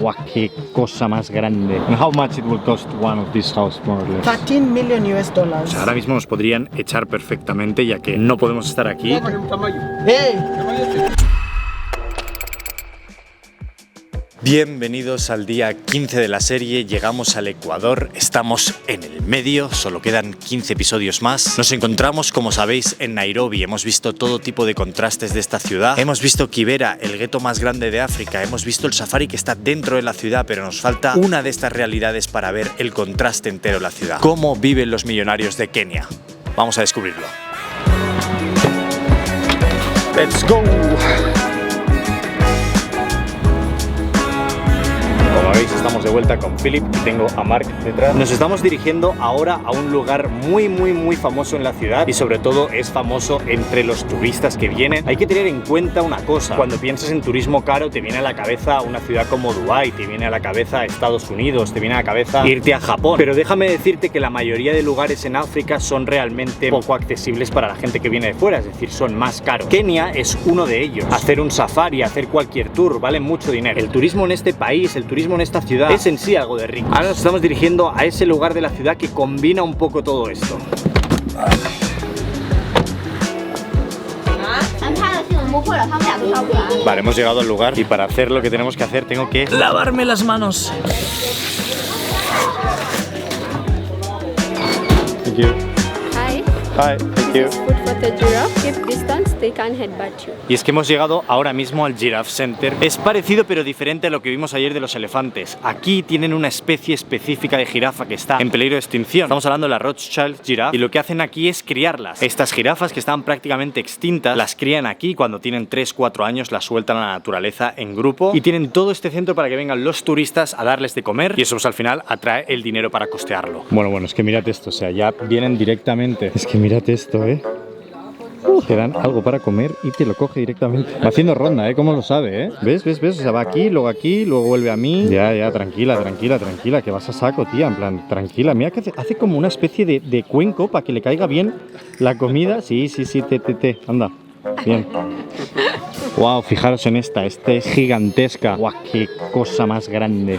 Guau, qué cosa más grande. And how much it will cost one of these house, more or less? $13 million US. O sea, ahora mismo nos podrían echar perfectamente, ya que no podemos estar aquí. Hey. Bienvenidos al día 15 de la serie, llegamos al Ecuador, estamos en el medio, solo quedan 15 episodios más. Nos encontramos, como sabéis, en Nairobi, hemos visto todo tipo de contrastes de esta ciudad. Hemos visto Kibera, el gueto más grande de África, hemos visto el safari que está dentro de la ciudad, pero nos falta una de estas realidades para ver el contraste entero de la ciudad. ¿Cómo viven los millonarios de Kenia? Vamos a descubrirlo. ¡Let's go! Como veis, estamos de vuelta con Philip y tengo a Mark detrás. Nos estamos dirigiendo ahora a un lugar muy famoso en la ciudad y sobre todo es famoso entre los turistas que vienen. Hay que tener en cuenta una cosa: cuando piensas en turismo caro te viene a la cabeza una ciudad como Dubái, te viene a la cabeza Estados Unidos, te viene a la cabeza irte a Japón. Pero déjame decirte que la mayoría de lugares en África son realmente poco accesibles para la gente que viene de fuera, es decir, son más caros. Kenia es uno de ellos. Hacer un safari, hacer cualquier tour vale mucho dinero. El turismo en este país, el turismo en esta ciudad es en sí algo de rico. Ahora nos estamos dirigiendo a ese lugar de la ciudad que combina un poco todo esto. Vale, hemos llegado al lugar y para hacer lo que tenemos que hacer tengo que lavarme las manos. Thank you. Hi. Hi, thank you. This is food for the giraffe. Keep distance, they can't headbutt you. Y es que hemos llegado ahora mismo al Giraffe Center. Es parecido pero diferente a lo que vimos ayer de los elefantes. Aquí tienen una especie específica de jirafa que está en peligro de extinción. Estamos hablando de la Rothschild Giraffe y lo que hacen aquí es criarlas. Estas jirafas que estaban prácticamente extintas las crían aquí. Cuando tienen 3-4 años las sueltan a la naturaleza en grupo y tienen todo este centro para que vengan los turistas a darles de comer y eso pues al final atrae el dinero para costearlo. Bueno, es que mirad esto, o sea, ya vienen directamente. Es que mirad esto, te dan algo para comer y te lo coge directamente. Va haciendo ronda, ¿cómo lo sabe, ¿Ves? O sea, va aquí, luego vuelve a mí. Ya, tranquila, que vas a saco, tía. En plan, tranquila. Mira que hace como una especie de cuenco para que le caiga bien la comida. Sí, anda. Bien. Wow, fijaros en esta es gigantesca. Wow, qué cosa más grande.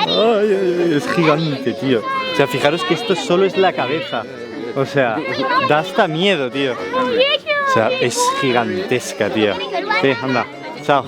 Ay, es gigante, tío. O sea, fijaros que esto solo es la cabeza. O sea, da hasta miedo, tío. O sea, es gigantesca, tío. Anda, chao.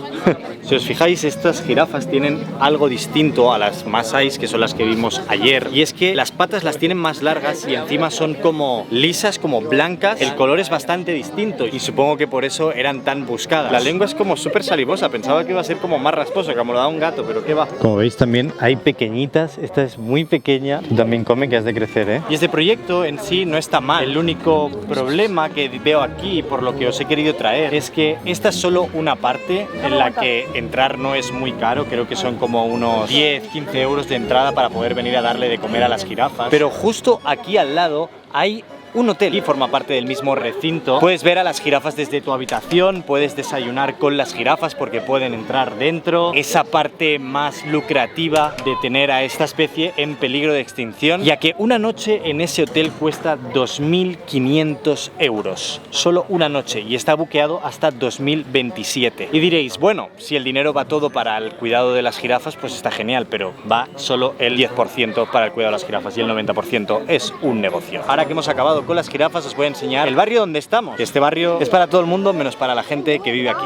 Si os fijáis, estas jirafas tienen algo distinto a las Masáis, que son las que vimos ayer, y es que las patas las tienen más largas y encima son como lisas, como blancas. El color es bastante distinto y supongo que por eso eran tan buscadas. La lengua es como súper salivosa, pensaba que iba a ser como más rasposo, como lo da un gato, pero qué va. Como veis también hay pequeñitas, esta es muy pequeña, tú también come que has de crecer, Y este proyecto en sí no está mal. El único problema que veo aquí, por lo que os he querido traer, es que esta es solo una parte en la que entrar no es muy caro, creo que son como unos 10-15 euros de entrada para poder venir a darle de comer a las jirafas. Pero justo aquí al lado hay un hotel y forma parte del mismo recinto. Puedes ver a las jirafas desde tu habitación, puedes desayunar con las jirafas porque pueden entrar dentro. Esa parte más lucrativa de tener a esta especie en peligro de extinción, ya que una noche en ese hotel cuesta 2.500 euros. Solo una noche y está buqueado hasta 2027. Y diréis, bueno, si el dinero va todo para el cuidado de las jirafas, pues está genial, pero va solo el 10% para el cuidado de las jirafas y el 90% es un negocio. Ahora que hemos acabado con las jirafas, os voy a enseñar el barrio donde estamos. Este barrio es para todo el mundo menos para la gente que vive aquí.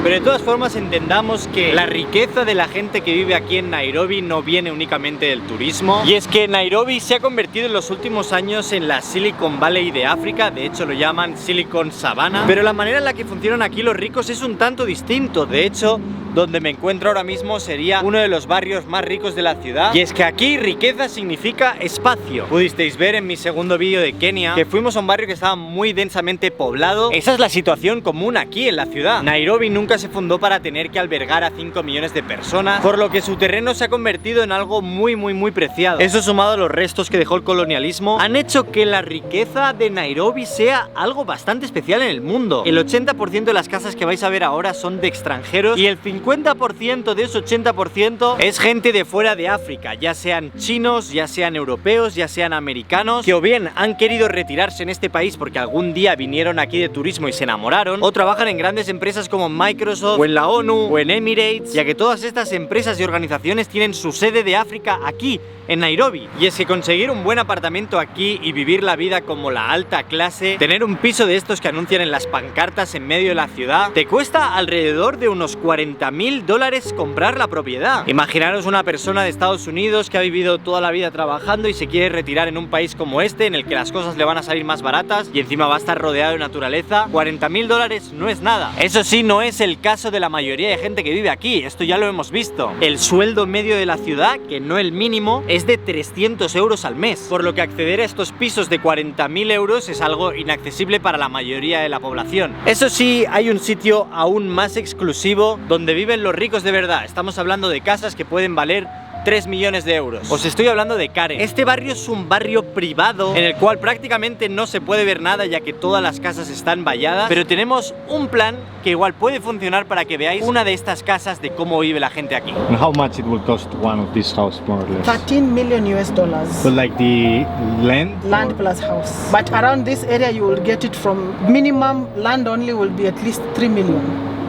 Pero de todas formas entendamos que la riqueza de la gente que vive aquí en Nairobi no viene únicamente del turismo. Y es que Nairobi se ha convertido en los últimos años en la Silicon Valley de África. De hecho lo llaman Silicon Savannah. Pero la manera en la que funcionan aquí los ricos es un tanto distinto. De hecho, donde me encuentro ahora mismo sería uno de los barrios más ricos de la ciudad. Y es que aquí riqueza significa espacio. Pudisteis ver en mi segundo vídeo de Kenia que fuimos a un barrio que estaba muy densamente poblado. Esa es la situación común aquí en la ciudad. Nairobi nunca nunca se fundó para tener que albergar a 5 millones de personas, por lo que su terreno se ha convertido en algo muy preciado. Eso, sumado a los restos que dejó el colonialismo, han hecho que la riqueza de Nairobi sea algo bastante especial en el mundo. El 80% de las casas que vais a ver ahora son de extranjeros y el 50% de ese 80% es gente de fuera de África, ya sean chinos, ya sean europeos, ya sean americanos, que o bien han querido retirarse en este país porque algún día vinieron aquí de turismo y se enamoraron, o trabajan en grandes empresas como Microsoft o en la ONU o en Emirates, ya que todas estas empresas y organizaciones tienen su sede de África aquí en Nairobi. Y es que conseguir un buen apartamento aquí y vivir la vida como la alta clase, tener un piso de estos que anuncian en las pancartas en medio de la ciudad, te cuesta alrededor de unos $40.000 comprar la propiedad. Imaginaros una persona de Estados Unidos que ha vivido toda la vida trabajando y se quiere retirar en un país como este, en el que las cosas le van a salir más baratas y encima va a estar rodeado de naturaleza. $40.000 no es nada. Eso sí, no es el caso de la mayoría de gente que vive aquí, esto ya lo hemos visto. El sueldo medio de la ciudad, que no el mínimo, es de 300 euros al mes, por lo que acceder a estos pisos de 40.000 euros es algo inaccesible para la mayoría de la población. Eso sí, hay un sitio aún más exclusivo donde viven los ricos de verdad. Estamos hablando de casas que pueden valer 3 millones de euros. Os estoy hablando de Karen. Este barrio es un barrio privado en el cual prácticamente no se puede ver nada, ya que todas las casas están valladas, pero tenemos un plan que igual puede funcionar para que veáis una de estas casas de cómo vive la gente aquí. And how much it will cost one of these house, more or less? 13 million US dollars. So like the land? Land plus house. But around this area you will get it from minimum land only will be at least 3 million.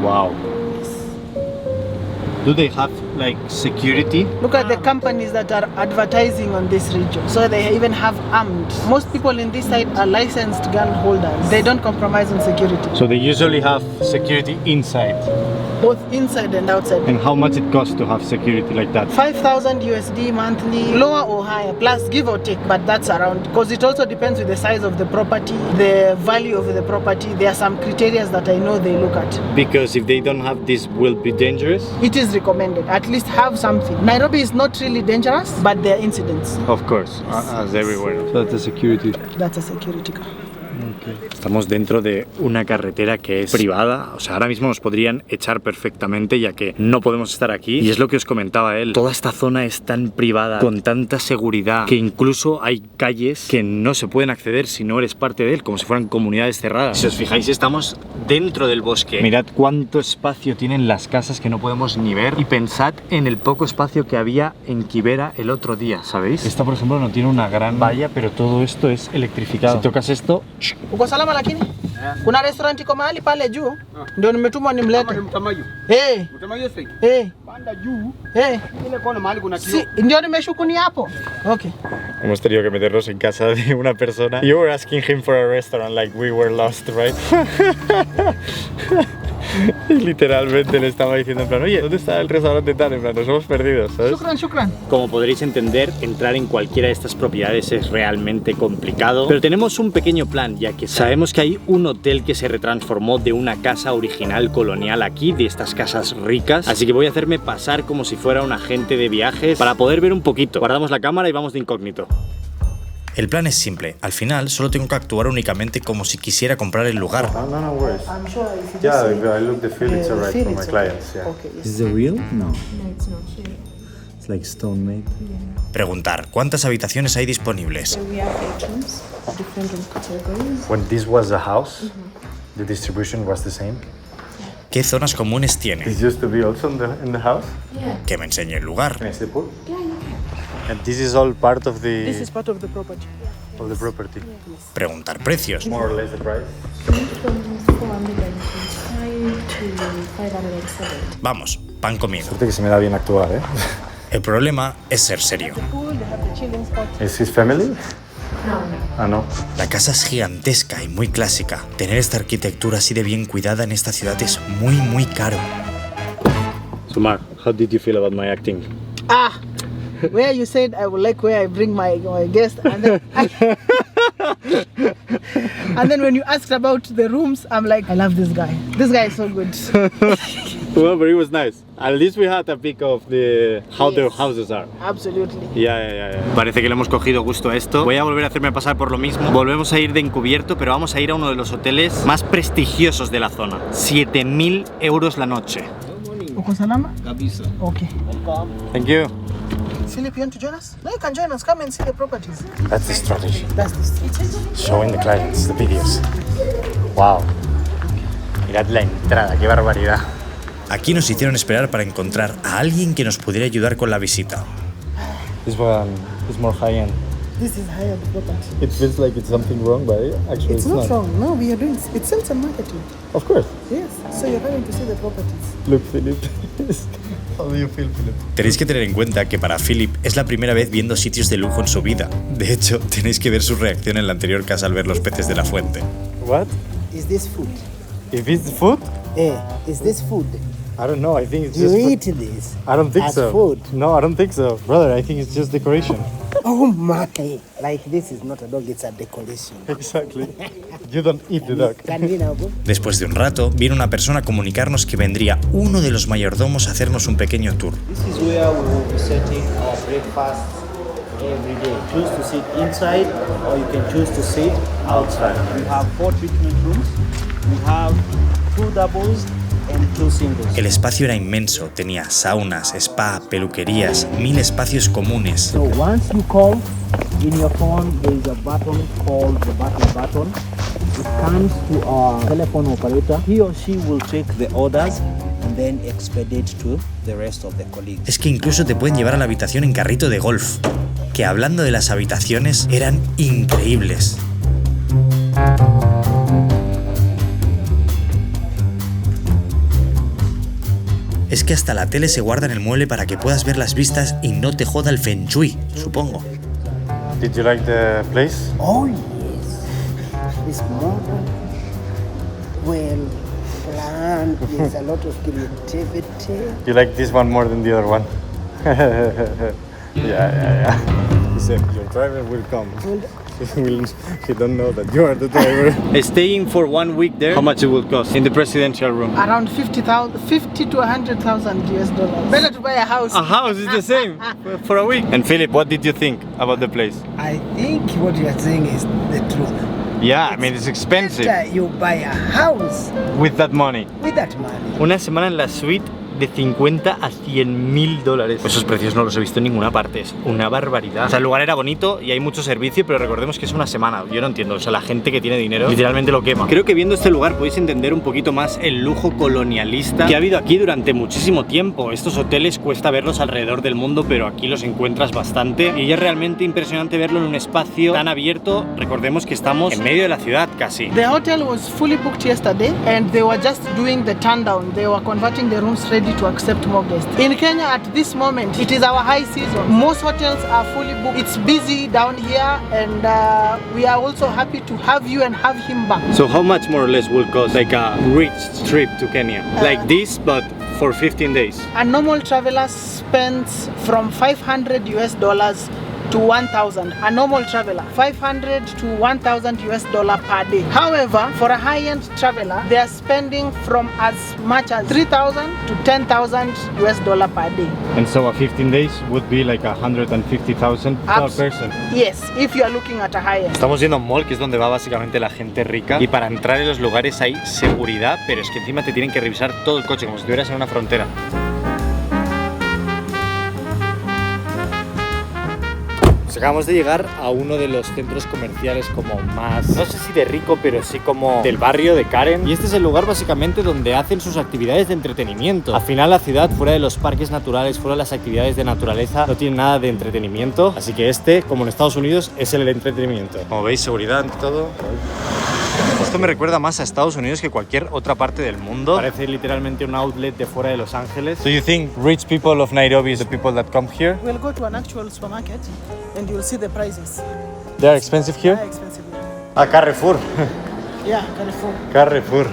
Wow. Do they have like security? Look at the companies that are advertising on this region. So they even have armed. Most people in this side are licensed gun holders. They don't compromise on security. So they usually have security inside. Both inside and outside. And how much it costs to have security like that? 5,000 USD monthly, lower or higher, plus give or take, but that's around. Because it also depends with the size of the property, the value of the property. There are some criteria that I know they look at. Because if they don't have this, will be dangerous? It is recommended. At least have something. Nairobi is not really dangerous, but there are incidents. Of course, as everywhere. So that's a security. That's a security car. Estamos dentro de una carretera que es privada, o sea, ahora mismo nos podrían echar perfectamente ya que no podemos estar aquí, y es lo que os comentaba él. Toda esta zona es tan privada, con tanta seguridad, que incluso hay calles que no se pueden acceder si no eres parte de él, como si fueran comunidades cerradas. Si os fijáis, estamos dentro del bosque. Mirad cuánto espacio tienen las casas que no podemos ni ver, y pensad en el poco espacio que había en Kibera el otro día, ¿sabéis? Esta, por ejemplo, no tiene una gran valla, pero todo esto es electrificado. Si tocas esto... Uko salama lakini? Kuna restaurant iko mahali pale juu. Ndio nimetumwa nimlete. Panda juu. Ile kona mahali kuna kio. Si, ndio nimeshuku ni hapo. Okay. Hemos tenido que meternos en casa de una persona. You were asking him for a restaurant like we were lost, right? Y literalmente le estaba diciendo en plan, oye, ¿dónde está el restaurante tal? En plan, nos hemos perdido, ¿sabes? Shukran. Como podréis entender, entrar en cualquiera de estas propiedades es realmente complicado, pero tenemos un pequeño plan, ya que sabemos que hay un hotel que se retransformó de una casa original colonial aquí, de estas casas ricas, así que voy a hacerme pasar como si fuera un agente de viajes para poder ver un poquito. Guardamos la cámara y vamos de incógnito. El plan es simple, al final solo tengo que actuar únicamente como si quisiera comprar el lugar. No worries. I'm sure if you Yeah, say, I look the feel, it's alright feel for my it's clients. Yeah. Okay, yes. Is it real? No. No, it's not real. It's like stone made. Preguntar, ¿cuántas habitaciones hay disponibles? So we have 8 rooms, different room categories. When this was a house, the distribution was the same. ¿Qué zonas comunes tiene? This used to be also in the house. Yeah. Que me enseñe el lugar. Can I see the pool? Yeah, you can. And this is all part of This the is part of the property. property. Preguntar precios. More or less the price. From 425 to 570. Vamos, pan comido. Suerte que se me da bien actuar, ¿eh? El problema es ser serio. Pool, they have the chilling spot. Is his family? No, no. Ah, no. La casa es gigantesca y muy clásica. Tener esta arquitectura así de bien cuidada en esta ciudad es muy caro. So Mark, how did you feel about my acting? Where you said I would like where I bring my guest, and then and then when you asked about the rooms, I'm like, I love this guy. This guy is so good. Well, but it was nice. At least we had a peek of how the houses are. Absolutely. Yeah. Parece que le hemos cogido gusto a esto. Voy a volver a hacerme pasar por lo mismo. Volvemos a ir de encubierto, pero vamos a ir a uno de los hoteles más prestigiosos de la zona. 7.000 euros la noche. Uko salama? Kabisa. Okay. Thank you. Philip, you want to join us? No, you can join us. Come and see the properties. That's the strategy. That's the strategy. Showing the clients the videos. Wow. Mirad la entrada, qué barbaridad. Aquí nos hicieron esperar para encontrar a alguien que nos pudiera ayudar con la visita. This one is more high end. This is higher property. It feels like it's something wrong, but actually It's not wrong. No, we are doing it's sales and marketing. Of course. Yes. So you're coming to see the properties. Look, Philip. How do you feel, Philip? Tenéis que tener en cuenta que para Philip es la primera vez viendo sitios de lujo en su vida. De hecho, tenéis que ver su reacción en la anterior casa al ver los peces de la fuente. What? Is this food? If it's food? Is this food? I don't know. I think it's Do you just eat this? I don't think as so. food? No, I don't think so. Brother, I think it's just decoration. Oh my! Like this is not a dog; it's a decoration. Exactly. You don't eat the dog. Can we now go? Después de un rato, vino una persona a comunicarnos que vendría uno de los mayordomos a hacernos un pequeño tour. This is where we will be setting our breakfast every day. Choose to sit inside, or you can choose to sit outside. We have 4 treatment rooms. We have 2 doubles. El espacio era inmenso, tenía saunas, spa, peluquerías, 1000 espacios comunes. So once you call in your phone, there is a button called the button. It comes to our telephone operator. He or she will take the orders and then expedite to the rest of the colleagues. Es que incluso te pueden llevar a la habitación en carrito de golf. Que hablando de las habitaciones, eran increíbles. Es que hasta la tele se guarda en el mueble para que puedas ver las vistas y no te joda el feng shui, supongo. Did you like the place? Oh yes, it's modern, well planned. There's a lot of creativity. You like this one more than the other one? Yeah. He said, your driver will come. He don't know that you are the driver. Staying for 1 week there, how much it will cost in the presidential room? Around 50 to 100,000 US dollars. Better to buy a house. A house is the same for a week. And Philip, what did you think about the place? I think what you are saying is the truth. Yeah, I mean it's expensive. Better you buy a house With that money. with that money. Una semana en la suite de 50 a 100.000 dólares. Esos precios no los he visto en ninguna parte, es una barbaridad. O sea, el lugar era bonito y hay mucho servicio, pero recordemos que es una semana. Yo no entiendo, o sea, la gente que tiene dinero literalmente lo quema. Creo que viendo este lugar podéis entender un poquito más el lujo colonialista que ha habido aquí durante muchísimo tiempo. Estos hoteles cuesta verlos alrededor del mundo, pero aquí los encuentras bastante y es realmente impresionante verlo en un espacio tan abierto. Recordemos que estamos en medio de la ciudad casi. The hotel was fully booked yesterday and they were just doing the turn-down. They were converting the rooms ready to accept more guests. In Kenya at this moment, it is our high season. Most hotels are fully booked. It's busy down here and we are also happy to have you and have him back. So how much more or less will cost like a rich trip to Kenya? Like this, but for 15 days. A normal traveler spends from 500 US dollars to 1,000. A normal traveler, 500 to 1,000 US dollar per day. However, for a high-end traveler, they are spending from as much as 3,000 to 10,000 US dollar per day. And so a 15 days would be like 150,000 per person. Yes, if you are looking at a high-end. Estamos yendo a un mall, que es donde va básicamente la gente rica, y para entrar en los lugares hay seguridad, pero es que encima te tienen que revisar todo el coche como si estuvieras en una frontera. Acabamos de llegar a uno de los centros comerciales como más, no sé si de rico, pero sí como del barrio de Karen. Y este es el lugar básicamente donde hacen sus actividades de entretenimiento. Al final la ciudad, fuera de los parques naturales, fuera de las actividades de naturaleza, no tiene nada de entretenimiento. Así que este, como en Estados Unidos, es el entretenimiento. Como veis, seguridad y todo. Esto me recuerda más a Estados Unidos que cualquier otra parte del mundo. Parece literalmente un outlet de fuera de Los Ángeles. Do you think rich people of Nairobi is the people that come here? We'll go to an actual supermarket and you'll see the prices. They are expensive here? Very expensive. A Carrefour. Yeah, Carrefour. Carrefour.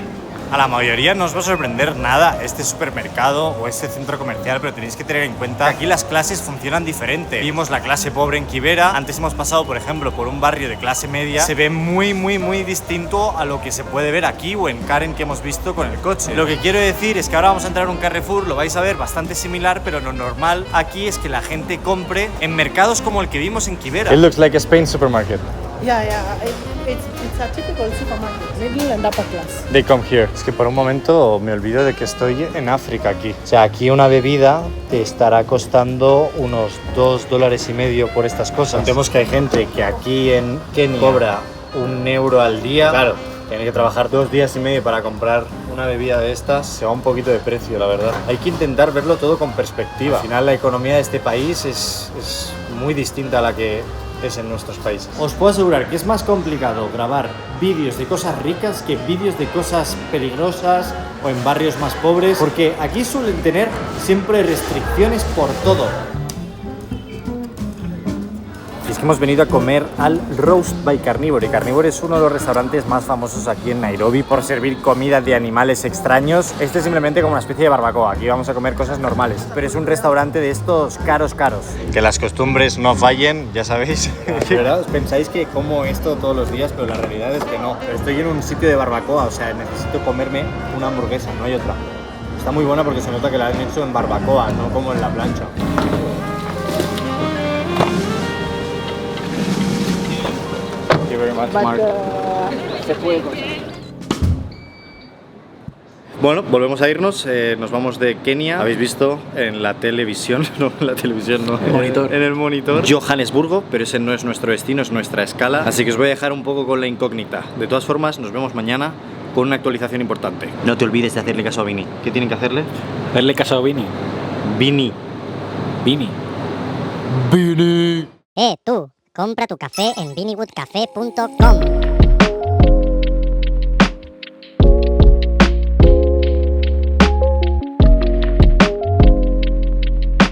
A la mayoría no os va a sorprender nada este supermercado o este centro comercial, pero tenéis que tener en cuenta que aquí las clases funcionan diferente. Vimos la clase pobre en Kibera, antes hemos pasado, por ejemplo, por un barrio de clase media. Se ve muy distinto a lo que se puede ver aquí o en Karen que hemos visto con el coche. Lo que quiero decir es que ahora vamos a entrar a un Carrefour, lo vais a ver bastante similar, pero lo normal aquí es que la gente compre en mercados como el que vimos en Kibera. It looks like a Spain supermarket. Yeah. It's a typical supermarket, middle and upper class. They come here. Es que por un momento me olvido de que estoy en África aquí. O sea, aquí una bebida te estará costando unos $2.50 por estas cosas. Vemos que hay gente que aquí en Kenia cobra €1 al día. Claro, tiene que trabajar 2 días y medio para comprar una bebida de estas. Se va un poquito de precio, la verdad. Hay que intentar verlo todo con perspectiva. Al final la economía de este país es muy distinta a la que es en nuestros países. Os puedo asegurar que es más complicado grabar vídeos de cosas ricas que vídeos de cosas peligrosas o en barrios más pobres, porque aquí suelen tener siempre restricciones por todo. Y es que hemos venido a comer al Roast by Carnivore, y Carnivore es uno de los restaurantes más famosos aquí en Nairobi por servir comida de animales extraños. Este es simplemente como una especie de barbacoa, aquí vamos a comer cosas normales, pero es un restaurante de estos caros. Que las costumbres no fallen, ya sabéis. De verdad, os pensáis que como esto todos los días, pero la realidad es que no. Pero estoy en un sitio de barbacoa, o sea, necesito comerme una hamburguesa, no hay otra. Está muy buena porque se nota que la han hecho en barbacoa, no como en la plancha. Bueno, volvemos a irnos, nos vamos de Kenia. Habéis visto en la televisión, no en la televisión, no, en el monitor, Johannesburgo, pero ese no es nuestro destino, es nuestra escala. Así que os voy a dejar un poco con la incógnita. De todas formas, nos vemos mañana con una actualización importante. No te olvides de hacerle caso a Vini. ¿Qué tienen que hacerle? Hacerle caso a Vini. Vini. Vini. Tú, compra tu café en ViniWoodCafé.com.